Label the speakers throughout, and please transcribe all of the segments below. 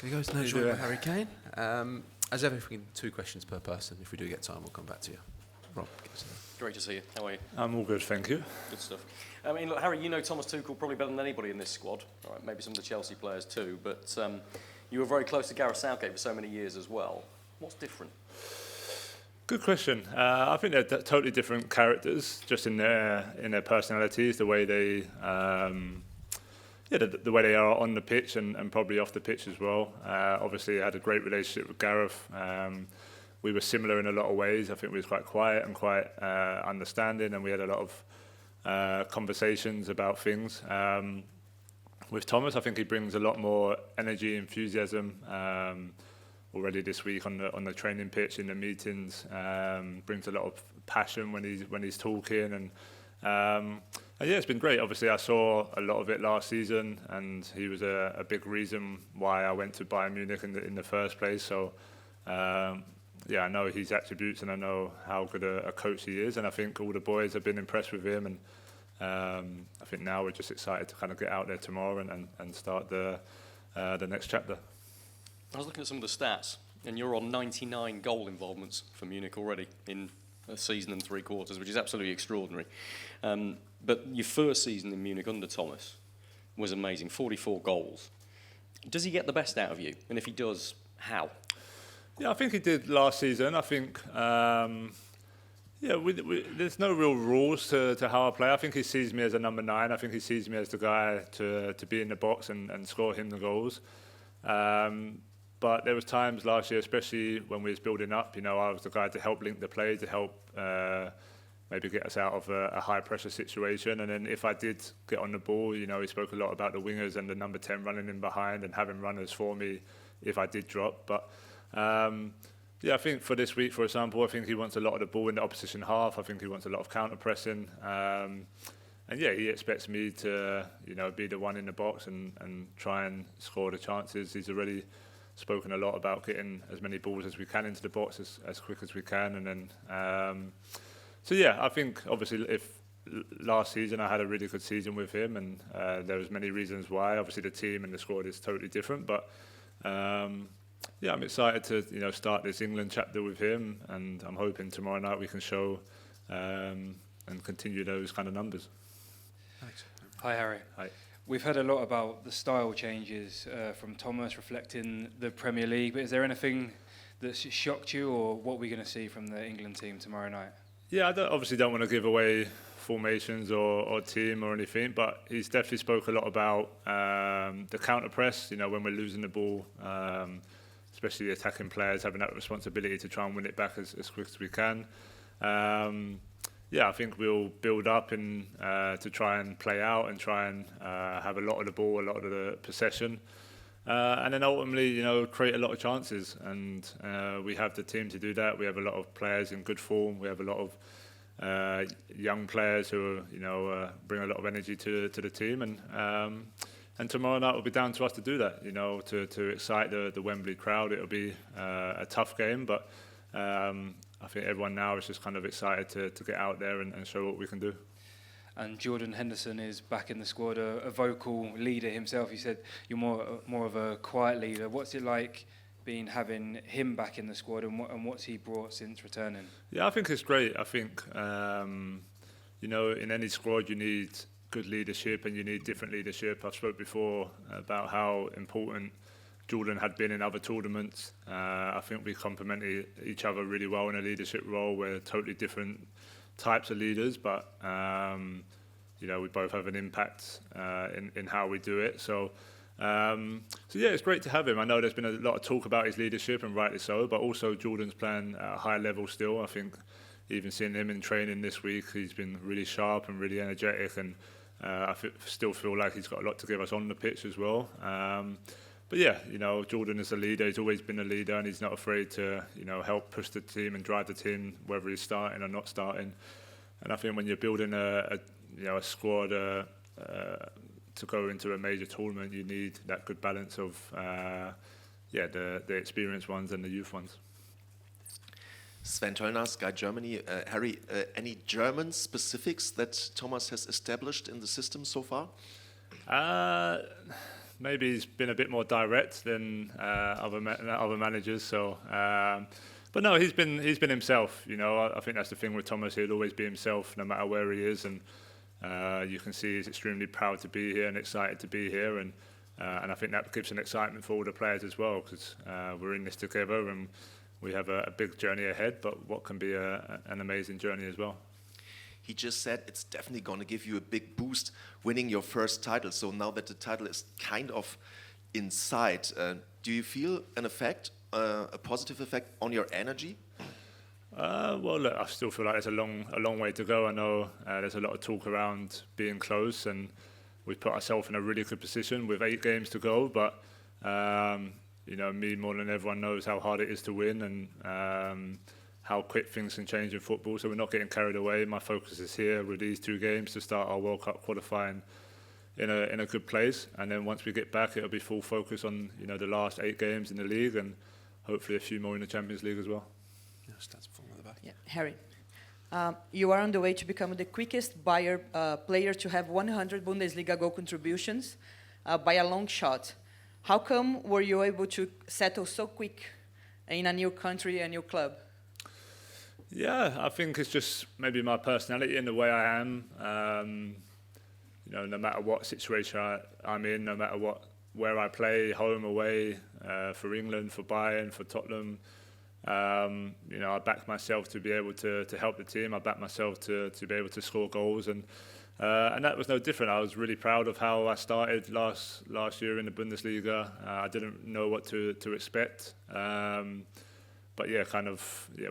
Speaker 1: There goes no joy by Harry Kane. As ever, if we can, 2 questions per person. If we do get time, we'll come back to you. Rob, give us a...
Speaker 2: Great to see you. How are you?
Speaker 3: I'm all good, thank you.
Speaker 2: Good stuff. I mean, look, Harry, you know Thomas Tuchel probably better than anybody in this squad. All right, maybe some of the Chelsea players too, but you were very close to Gareth Southgate for so many years as well. What's different?
Speaker 3: Good question. I think they're totally different characters, just in their personalities, the way they, the way they are on the pitch and probably off the pitch as well. Obviously, I had a great relationship with Gareth. We were similar in a lot of ways. I think we was quite quiet and quite understanding, and we had a lot of conversations about things. With Thomas, I think he brings a lot more energy, enthusiasm. Already this week on the training pitch, in the meetings, brings a lot of passion when he's talking, and yeah, it's been great. Obviously, I saw a lot of it last season, and he was a big reason why I went to Bayern Munich in the first place. So yeah, I know his attributes, and I know how good a coach he is, and I think all the boys have been impressed with him, and I think now we're just excited to kind of get out there tomorrow and start the next chapter.
Speaker 2: I was looking at some of the stats, and you're on 99 goal involvements for Munich already in a season and 3 quarters, which is absolutely extraordinary. But your first season in Munich under Thomas was amazing, 44 goals. Does he get the best out of you? And if he does, how?
Speaker 3: Yeah, I think he did last season. I think, there's no real rules to how I play. I think he sees me as a number 9. I think he sees me as the guy to be in the box and score him the goals. But there was times last year, especially when we was building up, I was the guy to help link the play, to help maybe get us out of a high-pressure situation. And then if I did get on the ball, he spoke a lot about the wingers and the number 10 running in behind and having runners for me if I did drop. But I think for this week, for example, I think he wants a lot of the ball in the opposition half. I think he wants a lot of counter-pressing. And yeah, he expects me to, be the one in the box and try and score the chances. He's already spoken a lot about getting as many balls as we can into the box as quick as we can. And then, so yeah, I think obviously if last season I had a really good season with him, and there was many reasons why. Obviously the team and the squad is totally different, but yeah, I'm excited to start this England chapter with him, and I'm hoping tomorrow night we can show and continue those kind of numbers.
Speaker 1: Thanks.
Speaker 4: Hi, Harry.
Speaker 3: Hi.
Speaker 4: We've heard a lot about the style changes from Thomas reflecting the Premier League, but is there anything that's shocked you, or what we're going to see from the England team tomorrow night?
Speaker 3: Yeah, I obviously don't want to give away formations or team or anything, but he's definitely spoke a lot about the counter press, when we're losing the ball, especially the attacking players having that responsibility to try and win it back as quick as we can. Yeah, I think we'll build up to try and play out and try and have a lot of the ball, a lot of the possession, and then ultimately, create a lot of chances. And we have the team to do that. We have a lot of players in good form. We have a lot of young players who bring a lot of energy to the team. And tomorrow night will be down to us to do that. To excite the Wembley crowd. It'll be a tough game, but I think everyone now is just kind of excited to get out there and show what we can do.
Speaker 4: And Jordan Henderson is back in the squad, a vocal leader himself. You said you're more of a quiet leader. What's it like having him back in the squad, and what's he brought since returning? Yeah,
Speaker 3: I think it's great. I think in any squad you need good leadership and you need different leadership. I've spoke before about how important Jordan had been in other tournaments. I think we complemented each other really well in a leadership role. We're totally different types of leaders, but we both have an impact in how we do it. So yeah, it's great to have him. I know there's been a lot of talk about his leadership, and rightly so, but also Jordan's playing at a high level still. I think even seeing him in training this week, he's been really sharp and really energetic, and I still feel like he's got a lot to give us on the pitch as well. But yeah, Jordan is a leader. He's always been a leader, and he's not afraid to, help push the team and drive the team, whether he's starting or not starting. And I think when you're building a squad to go into a major tournament, you need that good balance of, the experienced ones and the youth ones.
Speaker 5: Sven Töllner, Sky Germany. Harry, any German specifics that Thomas has established in the system so far?
Speaker 3: maybe he's been a bit more direct than other managers. So, but no, he's been himself. You know, I think that's the thing with Thomas. He'll always be himself, no matter where he is, and you can see he's extremely proud to be here and excited to be here, and I think that gives an excitement for all the players as well, because we're in this together and we have a big journey ahead, but what can be an amazing journey as well.
Speaker 5: He just said it's definitely going to give you a big boost winning your first title. So now that the title is kind of in sight, do you feel an effect, a positive effect on your energy?
Speaker 3: Well, look, I still feel like there's a long way to go. I know there's a lot of talk around being close, and we've put ourselves in a really good position with 8 games to go. But you know, me more than everyone knows how hard it is to win, and how quick things can change in football. So we're not getting carried away. My focus is here with these 2 games to start our World Cup qualifying in a good place, and then once we get back, it'll be full focus on, you know, the last 8 games in the league, and hopefully a few more in the Champions League as well.
Speaker 1: Yeah, stats from the back.
Speaker 6: Yeah, Harry, you are on the way to become the quickest player to have 100 Bundesliga goal contributions by a long shot. How come were you able to settle so quick in a new country, a new club?
Speaker 3: Yeah, I think it's just maybe my personality and the way I am. You know, no matter what situation I'm in, no matter where I play, home, away, for England, for Bayern, for Tottenham, you know, I back myself to be able to help the team. I back myself to be able to score goals, and that was no different. I was really proud of how I started last year in the Bundesliga. I didn't know what to expect. But yeah,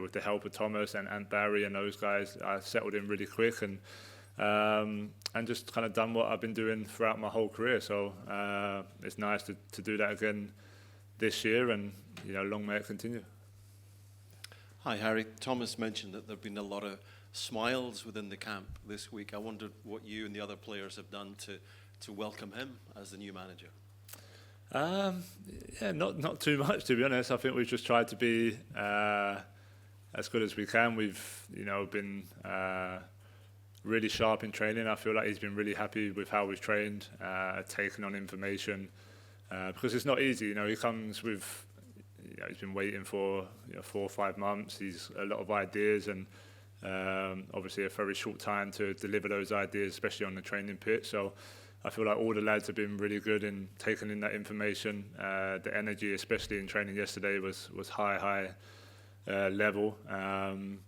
Speaker 3: with the help of Thomas and Barry and those guys, I settled in really quick, and just kind of done what I've been doing throughout my whole career. So it's nice to do that again this year, and you know, long may it continue.
Speaker 7: Hi Harry, Thomas mentioned that there have been a lot of smiles within the camp this week. I wondered what you and the other players have done to welcome him as the new manager.
Speaker 3: Yeah, not too much, to be honest. I think we've just tried to be as good as we can. We've, you know, been really sharp in training. I feel like he's been really happy with how we've trained, taken on information, because it's not easy. You know, he comes with, you know, he's been waiting for 4 or 5 months. He's a lot of ideas, and obviously a very short time to deliver those ideas, especially on the training pitch. So I feel like all the lads have been really good in taking in that information. The energy, especially in training yesterday, was high level, and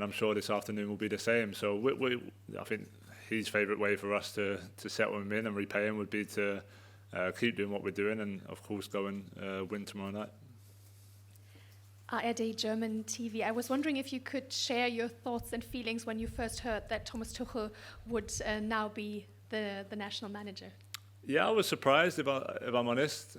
Speaker 3: I'm sure this afternoon will be the same. So I think his favourite way for us to settle him in and repay him would be to keep doing what we're doing, and of course go and win tomorrow night.
Speaker 8: ARD German TV. I was wondering if you could share your thoughts and feelings when you first heard that Thomas Tuchel would now be the national manager. Yeah,
Speaker 3: I was surprised, if I'm honest.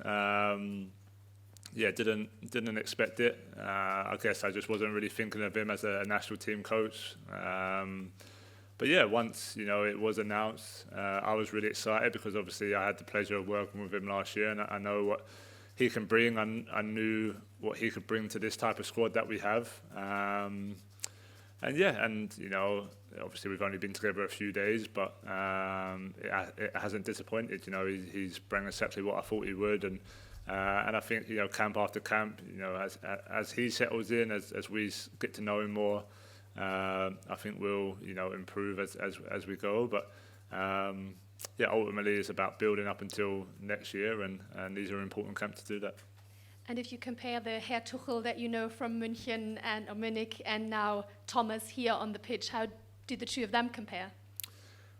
Speaker 3: Yeah, didn't expect it. I guess I just wasn't really thinking of him as a national team coach. But yeah, once, you know, it was announced, I was really excited, because obviously I had the pleasure of working with him last year, and I know what he can bring. I knew what he could bring to this type of squad that we have. And yeah, and you know, obviously we've only been together a few days, but it hasn't disappointed. You know, he's bringing exactly what I thought he would, and I think, you know, camp after camp, you know, as he settles in, as we get to know him more, I think we'll, you know, improve as we go. But yeah, ultimately it's about building up until next year, and these are important camps to do that.
Speaker 8: And if you compare the Herr Tuchel that you know from München and Munich, and now Thomas here on the pitch, how do the two of them compare?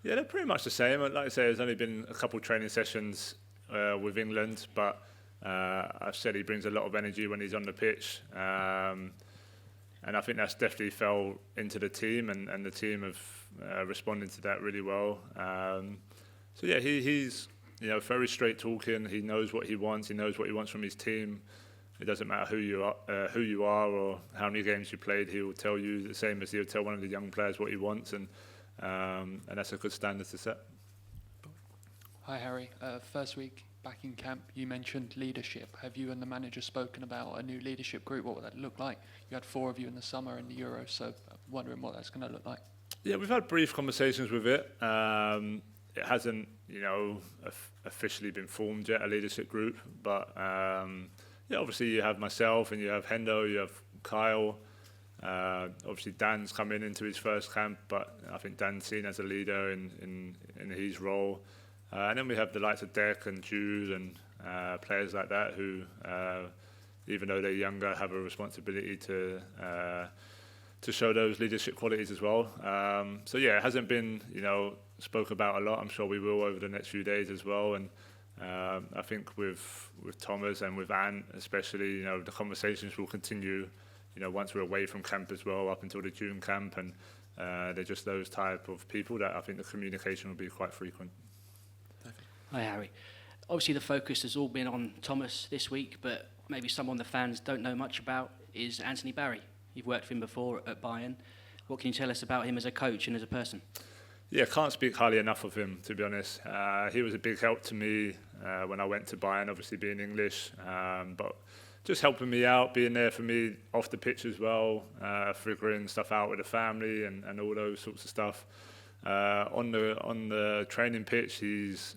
Speaker 3: Yeah, they're pretty much the same. Like I say, there's only been a couple of training sessions with England, but I've said he brings a lot of energy when he's on the pitch, and I think that's definitely fell into the team, and the team have responded to that really well. So yeah, he's, you know, very straight talking. He knows what he wants. He knows what he wants from his team. It doesn't matter who you are or how many games you played. He will tell you the same as he would tell one of the young players what he wants, and that's a good standard to set.
Speaker 9: Hi Harry, first week back in camp, you mentioned leadership. Have you and the manager spoken about a new leadership group? What would that look like? You had 4 of you in the summer in the Euros, so I'm wondering what that's going to look like.
Speaker 3: Yeah, we've had brief conversations with it. It hasn't, officially been formed yet, a leadership group. But obviously you have myself and you have Hendo, you have Kyle. Obviously Dan's come into his first camp, but I think Dan's seen as a leader in his role. And then we have the likes of Dec and Jude and players like that who, even though they're younger, have a responsibility to show those leadership qualities as well. It hasn't been, spoke about a lot. I'm sure we will over the next few days as well. And I think with Thomas and with Ant especially, the conversations will continue, once we're away from camp as well, up until the June camp. And they're just those type of people that I think the communication will be quite frequent.
Speaker 10: Hi, Harry. Obviously, the focus has all been on Thomas this week, but maybe someone the fans don't know much about is Anthony Barry. You've worked with him before at Bayern. What can you tell us about him as a coach and as a person?
Speaker 3: Yeah, can't speak highly enough of him, to be honest. He was a big help to me when I went to Bayern, obviously being English, but just helping me out, being there for me off the pitch as well, figuring stuff out with the family and all those sorts of stuff. On the training pitch, he's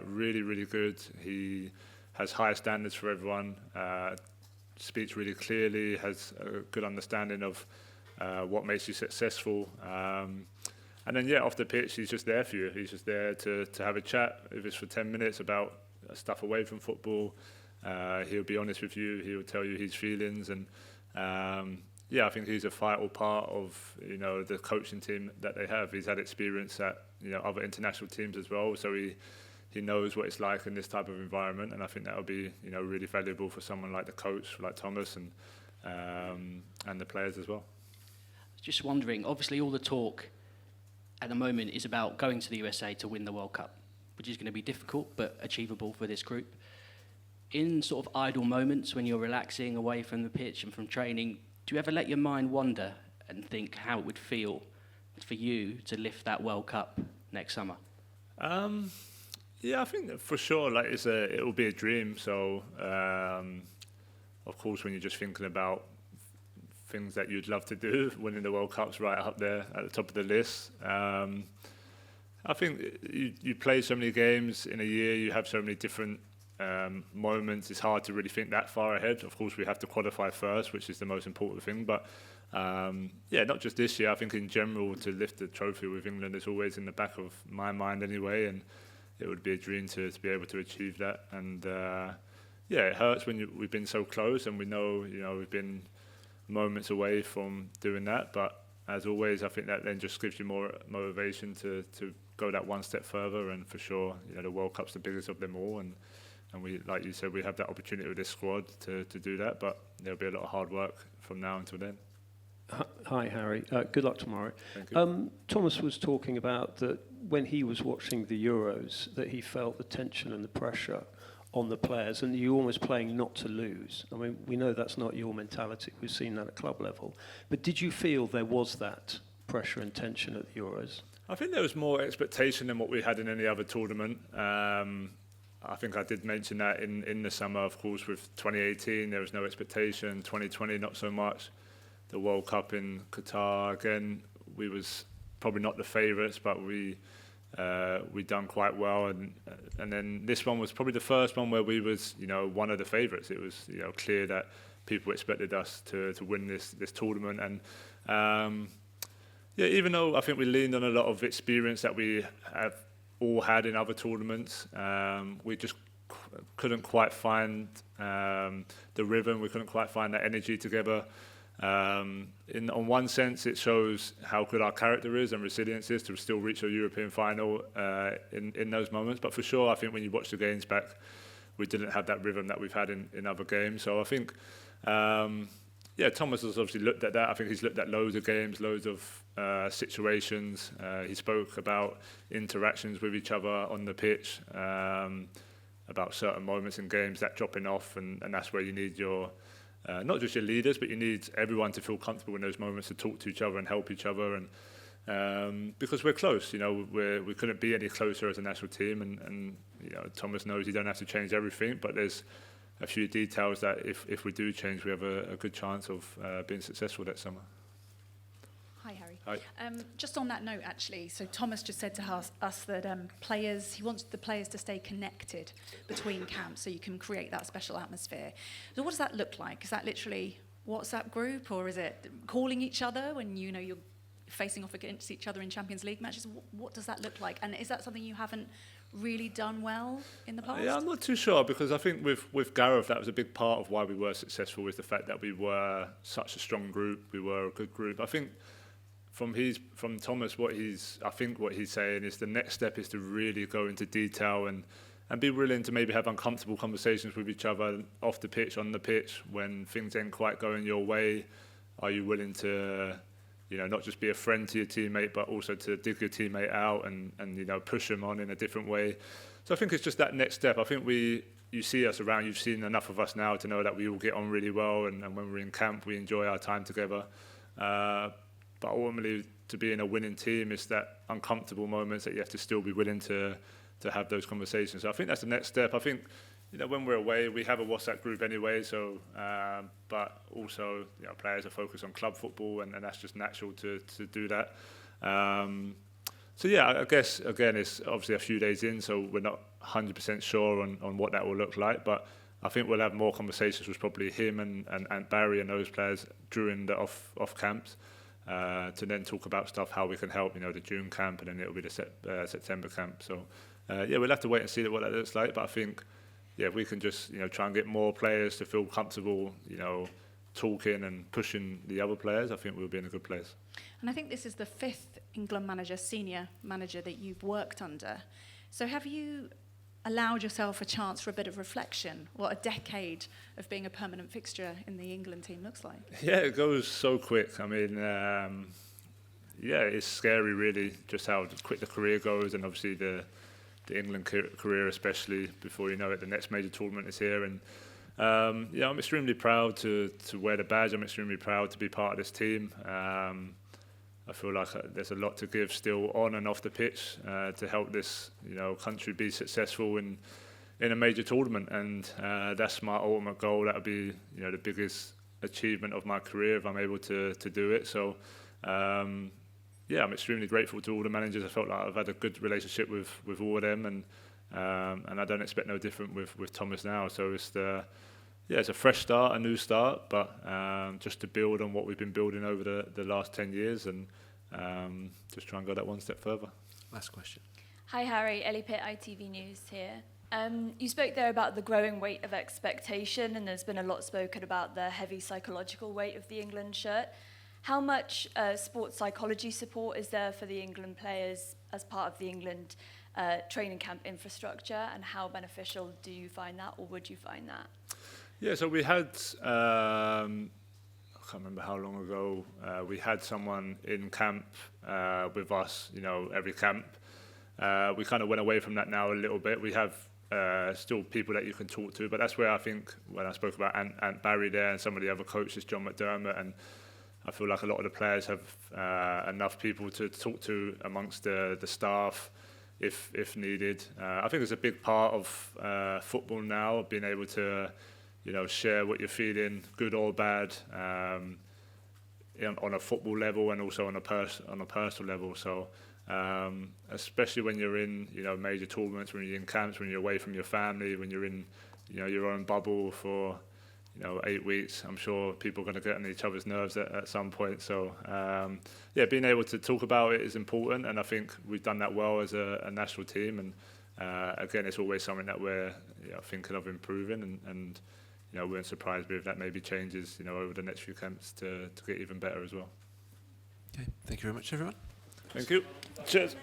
Speaker 3: really, really good. He has high standards for everyone, speaks really clearly, has a good understanding of what makes you successful. And then, off the pitch, he's just there for you. He's just there to have a chat, if it's for 10 minutes, about stuff away from football. He'll be honest with you. He'll tell you his feelings. And, I think he's a vital part of, the coaching team that they have. He's had experience at, other international teams as well. So he knows what it's like in this type of environment. And I think that will be, really valuable for someone like the coach, like Thomas, and the players as well.
Speaker 10: Just wondering, obviously all the talk at the moment is about going to the USA to win the World Cup, which is going to be difficult but achievable for this group. In sort of idle moments when you're relaxing away from the pitch and from training, do you ever let your mind wander and think how it would feel for you to lift that World Cup next summer?
Speaker 3: I think that for sure, it will be a dream. So, of course, when you're just thinking about things that you'd love to do, winning the World Cup's right up there at the top of the list. I think you play so many games in a year, you have so many different moments, it's hard to really think that far ahead. Of course, we have to qualify first, which is the most important thing. But not just this year, I think in general, to lift the trophy with England is always in the back of my mind anyway. And it would be a dream to be able to achieve that. And it hurts when we've been so close and we know, we've been moments away from doing that, but as always, I think that then just gives you more motivation to go that one step further. And for sure, the World Cup's the biggest of them all, and we, like you said, we have that opportunity with this squad to do that, but there'll be a lot of hard work from now until then.
Speaker 11: Hi, Harry. Good luck tomorrow.
Speaker 3: Thank you.
Speaker 11: Thomas was talking about that when he was watching the Euros, that he felt the tension and the pressure on the players, and you're almost playing not to lose. I mean, we know that's not your mentality. We've seen that at club level. But did you feel there was that pressure and tension at the Euros?
Speaker 3: I think there was more expectation than what we had in any other tournament. I think I did mention that in the summer, of course, with 2018, there was no expectation. 2020, not so much. The World Cup in Qatar, again, we was probably not the favourites, but we done quite well, and then this one was probably the first one where we was one of the favourites. It was clear that people expected us to win this tournament, and even though I think we leaned on a lot of experience that we have all had in other tournaments, we just couldn't quite find the rhythm. We couldn't quite find that energy together. On one sense, it shows how good our character is and resilience is to still reach a European final in those moments. But for sure, I think when you watch the games back, we didn't have that rhythm that we've had in other games. So I think, Thomas has obviously looked at that. I think he's looked at loads of games, loads of situations. He spoke about interactions with each other on the pitch, about certain moments in games, that dropping off, and that's where you need your... not just your leaders, but you need everyone to feel comfortable in those moments to talk to each other and help each other. And because we're close, we couldn't be any closer as a national team. And Thomas knows you don't have to change everything, but there's a few details that if we do change, we have a good chance of being successful that summer.
Speaker 8: Hi, Harry.
Speaker 3: Hi.
Speaker 12: Just on that note, actually, so Thomas just said to us that he wants the players to stay connected between camps so you can create that special atmosphere. So what does that look like? Is that literally WhatsApp group, or is it calling each other when you're facing off against each other in Champions League matches? What does that look like? And is that something you haven't really done well in the past?
Speaker 3: Yeah, I'm not too sure, because I think with Gareth, that was a big part of why we were successful, was the fact that we were such a strong group, we were a good group. I think from Thomas, what he's saying is the next step is to really go into detail and be willing to maybe have uncomfortable conversations with each other off the pitch, on the pitch, when things ain't quite going your way. Are you willing to, not just be a friend to your teammate, but also to dig your teammate out and push them on in a different way? So I think it's just that next step. I think you see us around, you've seen enough of us now to know that we all get on really well, and when we're in camp, we enjoy our time together. But ultimately, to be in a winning team, it's that uncomfortable moments that you have to still be willing to have those conversations. So I think that's the next step. I think, when we're away, we have a WhatsApp group anyway. So, but also, players are focused on club football, and that's just natural to do that. So yeah, I guess again, it's obviously a few days in, so we're not 100% sure on what that will look like. But I think we'll have more conversations with probably him and Barry and those players during the off camps. To then talk about stuff, how we can help, the June camp, and then it'll be the September camp. So, we'll have to wait and see what that looks like. But I think, if we can just, try and get more players to feel comfortable, talking and pushing the other players, I think we'll be in a good place.
Speaker 12: And I think this is the 5th England manager, senior manager, that you've worked under. So have you allowed yourself a chance for a bit of reflection, what a decade of being a permanent fixture in the England team looks like?
Speaker 3: Yeah, it goes so quick. I mean, it's scary really, just how quick the career goes, and obviously the England career, especially before you know it, the next major tournament is here. And I'm extremely proud to wear the badge. I'm extremely proud to be part of this team. I feel like there's a lot to give still on and off the pitch to help this, country be successful in a major tournament, and that's my ultimate goal. That'll be, the biggest achievement of my career if I'm able to do it. So, I'm extremely grateful to all the managers. I felt like I've had a good relationship with all of them, and I don't expect no different with Thomas now. So it's a fresh start, a new start, but just to build on what we've been building over the last 10 years, and just try and go that one step further.
Speaker 1: Last question.
Speaker 13: Hi Harry, Ellie Pitt, ITV News here. You spoke there about the growing weight of expectation, and there's been a lot spoken about the heavy psychological weight of the England shirt. How much sports psychology support is there for the England players as part of the England training camp infrastructure, and how beneficial do you find that, or would you find that?
Speaker 3: Yeah, so we had, I can't remember how long ago, we had someone in camp with us, every camp. We kind of went away from that now a little bit. We have still people that you can talk to, but that's where I think, when I spoke about Ant Barry there and some of the other coaches, John McDermott, and I feel like a lot of the players have enough people to talk to amongst the staff if needed. I think it's a big part of football now, being able to share what you're feeling, good or bad, on a football level and also on a personal level. So especially when you're in major tournaments, when you're in camps, when you're away from your family, when you're in your own bubble for 8 weeks, I'm sure people are going to get on each other's nerves at some point. So being able to talk about it is important, and I think we've done that well as a national team. And again, it's always something that we're thinking of improving, and we weren't surprised if that maybe changes over the next few camps to get even better as well.
Speaker 1: Okay, thank you very much, everyone.
Speaker 3: Thank you. Cheers.